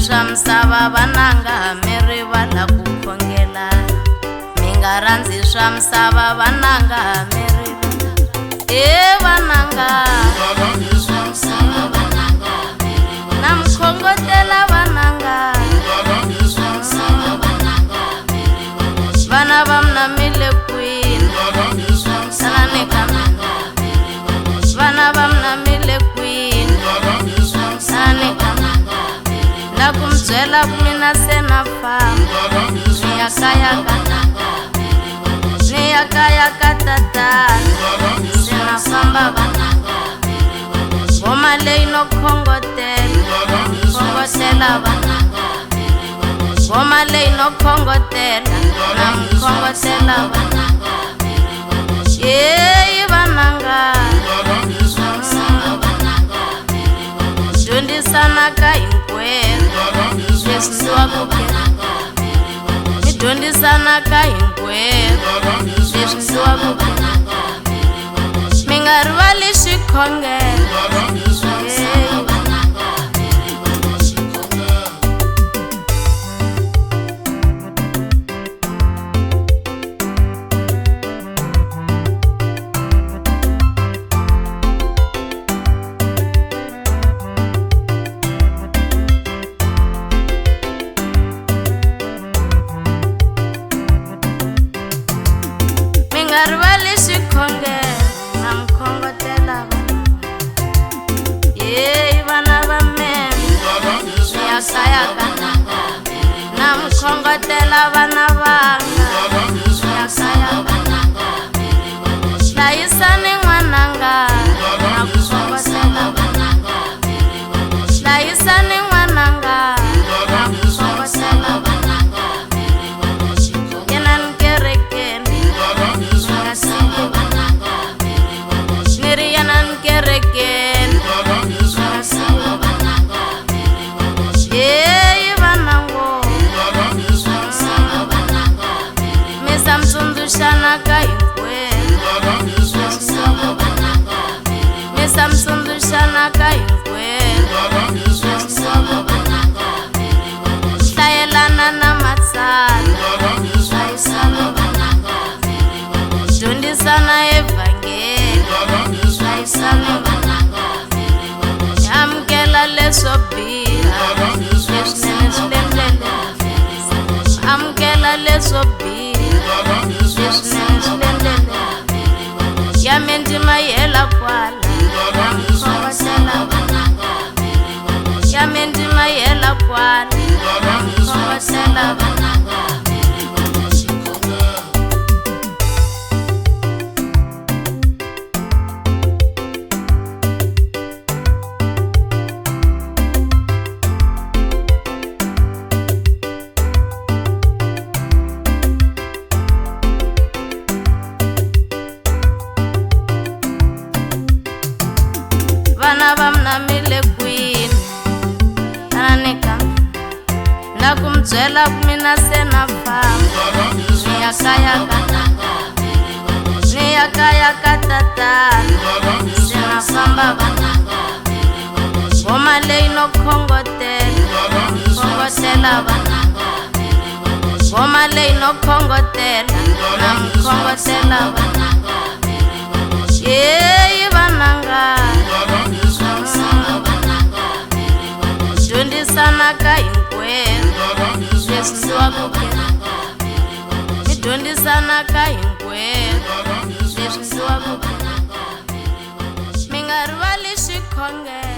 swa misava vananga mi rivala ku khongela, mi nga rhandzi swa misava vananga mi rivala vananga na mkhongotela vananga vana va mina mi le kwini salani ka mina vana va mina mi le kwini salani ka mina na ku mi byela ku mina se na famba ni ya kaya ka tatana se na famba vananga ngoma leyi no khongotela vananga ngoma leyi no khongotela na mkhongotela vananga yeyi vananga dyondzisana ka hinkwerhu leswi ndziwaku mi dyondzisana ka hinkwerhu leswi ndziwaku mi nga rivali xikhongelo rivali xikhongelo na mkhongotela yeyi vana va mena ni ya kaya ka na mkhongotela vana vanga ni ya kaya ka hlayisani n'wananga na mkhongotela hlayisani n'wananga na mkhongotela yenani kerekeni niriyanan kereken yeyi vanango misa mtsundzuxana ka hinkwerhu misa mtsundzuxana ka hinkwerhu hlayelana na matsala dyondzisana evhangeli amukela leswo biha leswinene swi lendlele amukela leswo biha leswinene swi lendlele ya mindima yela kwala na mkhongotela ya mindima yela kwala na mkhongotela vana va mina mi le kwini anika na ku mi byela ku mina se na famba ni ya kaya ka tatana se na famba vananga ngoma leyi no khongotela vananga ngoma leyi no khongotela na mkhongotela vananga yeyi vananga dyondzisana ka hinkwerhu leswi ndziwaku mi dyondzisana ka hinkwerhu leswi ndziwaku mi nga rivali xikhongelo